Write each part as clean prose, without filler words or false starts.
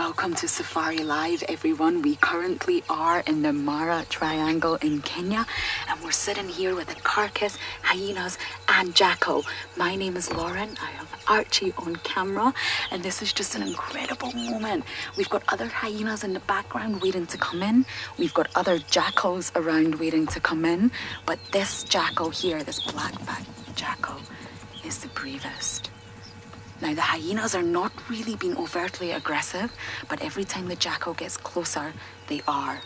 Welcome to Safari Live, everyone. We currently are in the Mara Triangle in Kenya, and we're sitting here with a carcass, hyenas, and jackal. My name is Lauren. I have Archie on camera, and this is just an incredible moment. We've got other hyenas in the background waiting to come in. We've got other jackals around waiting to come in, but this jackal here, this black-backed jackal, is the bravest. Now, the hyenas are not really being overtly aggressive, but every time the jackal gets closer, they are.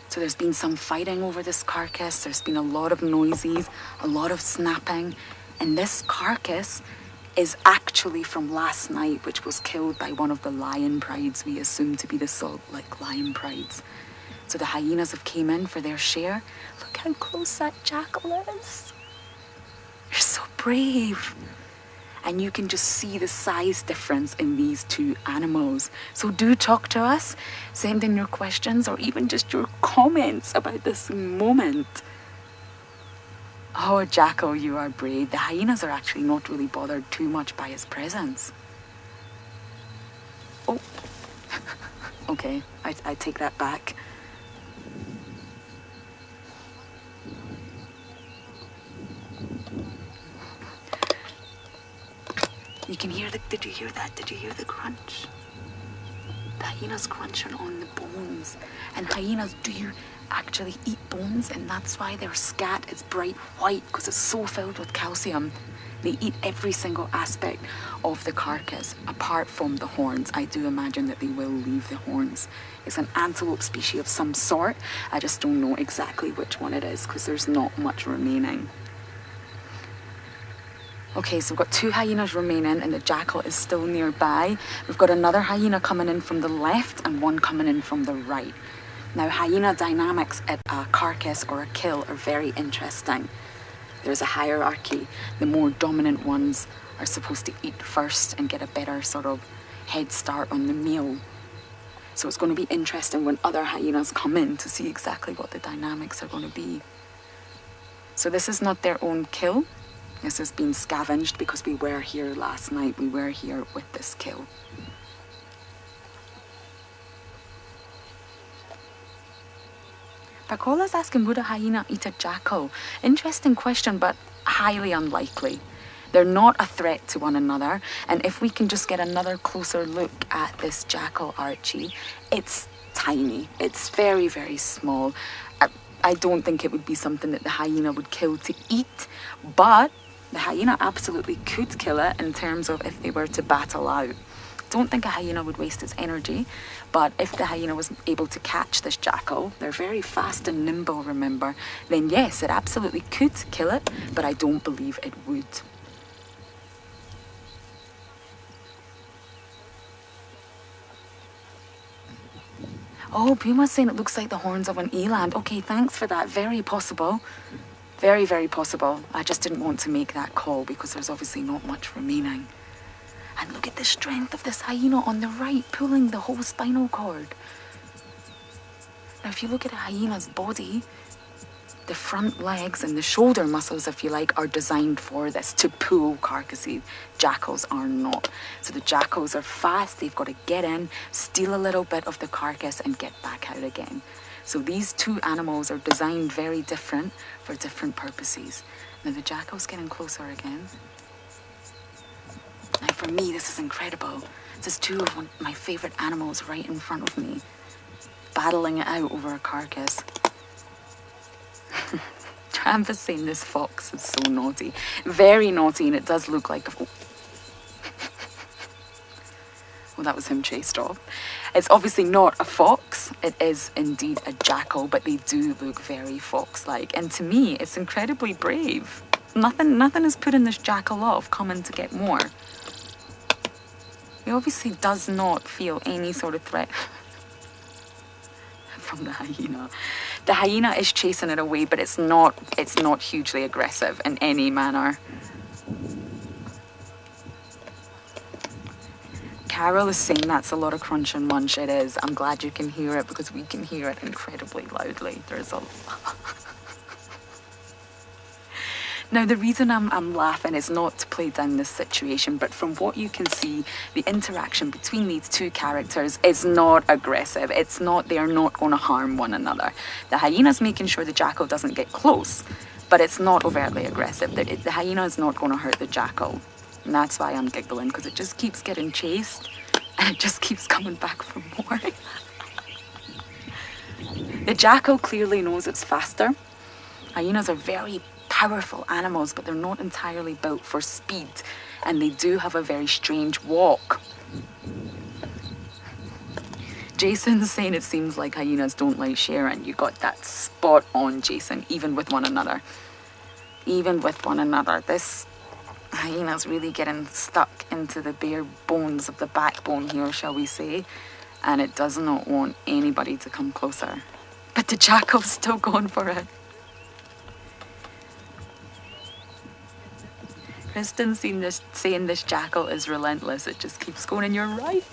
So there's been some fighting over this carcass. There's been a lot of noises, a lot of snapping. And this carcass is actually from last night, which was killed by one of the lion prides we assume to be the Salt Lake lion prides. So the hyenas have came in for their share. Look how close that jackal is. They're so brave. And you can just see the size difference in these two animals. So do talk to us, send in your questions or even just your comments about this moment. Oh, jackal, you are brave. The hyenas are actually not really bothered too much by his presence. Oh, okay, I take that back. You can hear did you hear that? Did you hear the crunch? The hyenas crunching on the bones. And hyenas do actually eat bones, and that's why their scat is bright white, because it's so filled with calcium. They eat every single aspect of the carcass, apart from the horns. I do imagine that they will leave the horns. It's an antelope species of some sort. I just don't know exactly which one it is, because there's not much remaining. Okay, so we've got two hyenas remaining and the jackal is still nearby. We've got another hyena coming in from the left and one coming in from the right. Now, hyena dynamics at a carcass or a kill are very interesting. There's a hierarchy. The more dominant ones are supposed to eat first and get a better sort of head start on the meal. So it's going to be interesting when other hyenas come in to see exactly what the dynamics are going to be. So this is not their own kill. This has been scavenged because we were here last night. We were here with this kill. Pakola's asking, would a hyena eat a jackal? Interesting question, but highly unlikely. They're not a threat to one another. And if we can just get another closer look at this jackal, Archie, it's tiny. It's very, very small. I don't think it would be something that the hyena would kill to eat, but the hyena absolutely could kill it in terms of if they were to battle out. Don't think a hyena would waste its energy, but if the hyena was able to catch this jackal, they're very fast and nimble, remember, then yes, it absolutely could kill it, but I don't believe it would. Oh, Puma's saying it looks like the horns of an eland. Okay, thanks for that. Very possible. Very, very possible. I just didn't want to make that call because there's obviously not much remaining. And look at the strength of this hyena on the right, pulling the whole spinal cord. Now, if you look at a hyena's body, the front legs and the shoulder muscles, if you like, are designed for this, to pull carcasses. Jackals are not. So the jackals are fast. They've got to get in, steal a little bit of the carcass and get back out again. So these two animals are designed very different for different purposes. Now the jackal's getting closer again. Now for me, this is incredible. This is two of my favorite animals right in front of me, battling it out over a carcass. Travis saying this fox is so naughty. Very naughty, and it does look like a... Well, that was him chased off. It's obviously not a fox. It is indeed a jackal, but they do look very fox-like. And to me, it's incredibly brave. Nothing is putting this jackal off coming to get more. He obviously does not feel any sort of threat from the hyena. The hyena is chasing it away, but it's not hugely aggressive in any manner. Carol is saying that's a lot of crunch and munch. It is. I'm glad you can hear it because we can hear it incredibly loudly. There's a Now, the reason I'm laughing is not to play down this situation, but from what you can see, the interaction between these two characters is not aggressive. It's not, they are not going to harm one another. The hyena's making sure the jackal doesn't get close, but it's not overtly aggressive. The hyena is not going to hurt the jackal. And that's why I'm giggling, because it just keeps getting chased and it just keeps coming back for more. The jackal clearly knows it's faster. Hyenas are very powerful animals, but they're not entirely built for speed, and they do have a very strange walk. Jason's saying it seems like hyenas don't like sharing. You got that spot on, Jason, even with one another. Even with one another. This hyena's really getting stuck into the bare bones of the backbone here, shall we say, and it does not want anybody to come closer. But the jackal's still going for it. Kristen's saying this jackal is relentless. It just keeps going, and you're right.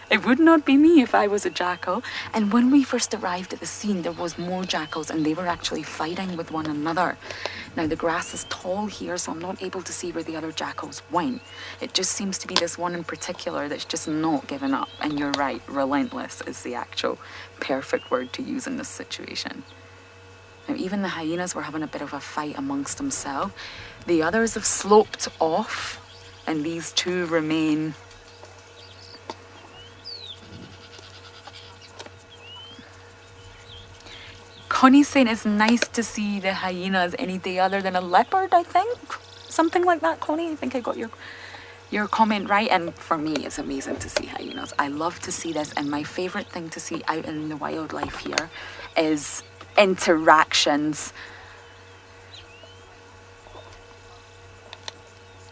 It would not be me if I was a jackal. And when we first arrived at the scene, there was more jackals, and they were actually fighting with one another. Now, the grass is tall here, so I'm not able to see where the other jackals went. It just seems to be this one in particular that's just not giving up. And you're right, relentless is the actual perfect word to use in this situation. Now, even the hyenas were having a bit of a fight amongst themselves. The others have sloped off, and these two remain. Connie's saying it's nice to see the hyenas any day other than a leopard, I think. Something like that, Connie. I think I got your comment right. And for me, it's amazing to see hyenas. I love to see this, and my favourite thing to see out in the wildlife here is interactions.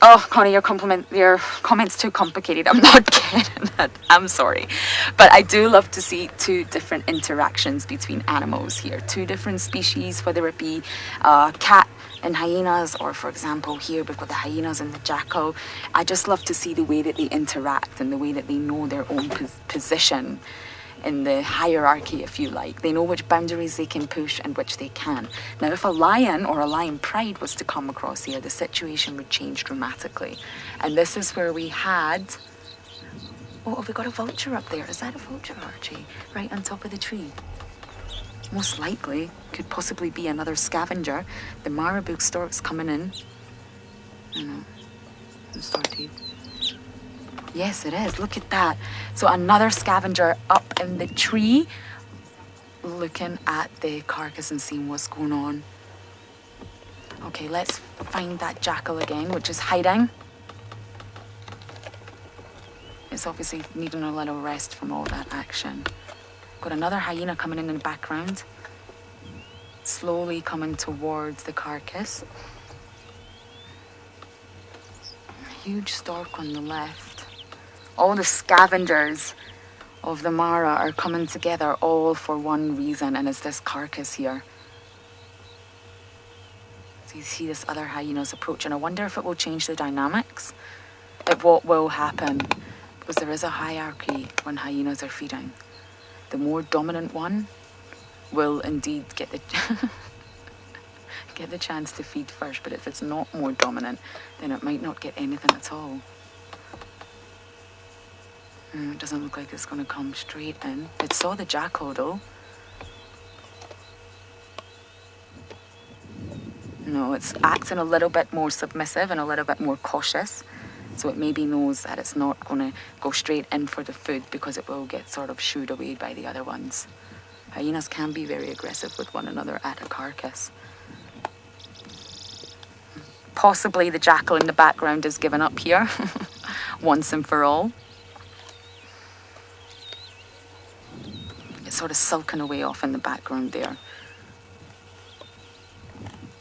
Oh, Connie, your comment's too complicated. I'm not getting it. I'm sorry. But I do love to see two different interactions between animals here. Two different species, whether it be cat and hyenas, or for example, here we've got the hyenas and the jackal. I just love to see the way that they interact and the way that they know their own position in the hierarchy, if you like. They know which boundaries they can push and which they can. Now, if a lion or a lion pride was to come across here, the situation would change dramatically. And this is where we had... Oh, have we got a vulture up there? Is that a vulture, Archie? Right on top of the tree? Most likely. Could possibly be another scavenger. The marabou stork's coming in. I know. I'm started. Yes, it is. Look at that. So another scavenger up in the tree, looking at the carcass and seeing what's going on. Okay, let's find that jackal again, which is hiding. It's obviously needing a little rest from all that action. Got another hyena coming in the background, slowly coming towards the carcass. A huge stork on the left. All the scavengers of the Mara are coming together all for one reason, and it's this carcass here. So you see this other hyena's approaching. I wonder if it will change the dynamics, at what will happen, because there is a hierarchy when hyenas are feeding. The more dominant one will indeed get the get the chance to feed first, but if it's not more dominant, then it might not get anything at all. It doesn't look like it's going to come straight in. It saw the jackal though. No, it's acting a little bit more submissive and a little bit more cautious. So it maybe knows that it's not going to go straight in for the food, because it will get sort of shooed away by the other ones. Hyenas can be very aggressive with one another at a carcass. Possibly the jackal in the background has given up here once and for all. It's sort of sulking away off in the background there.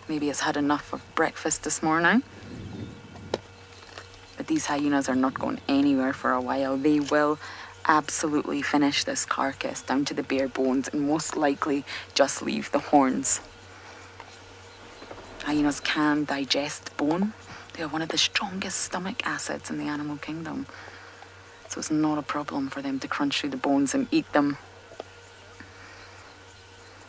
Maybe it's had enough of breakfast this morning. But these hyenas are not going anywhere for a while. They will absolutely finish this carcass down to the bare bones, and most likely just leave the horns. Hyenas can digest bone. They are one of the strongest stomach acids in the animal kingdom. So it's not a problem for them to crunch through the bones and eat them.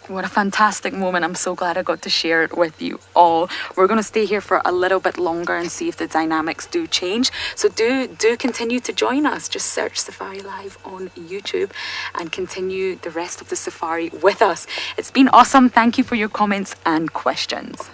What a fantastic moment. I'm so glad I got to share it with you all. We're going to stay here for a little bit longer and see if the dynamics do change. So do continue to join us. Just search Safari Live on YouTube and continue the rest of the safari with us. It's been awesome. Thank you for your comments and questions.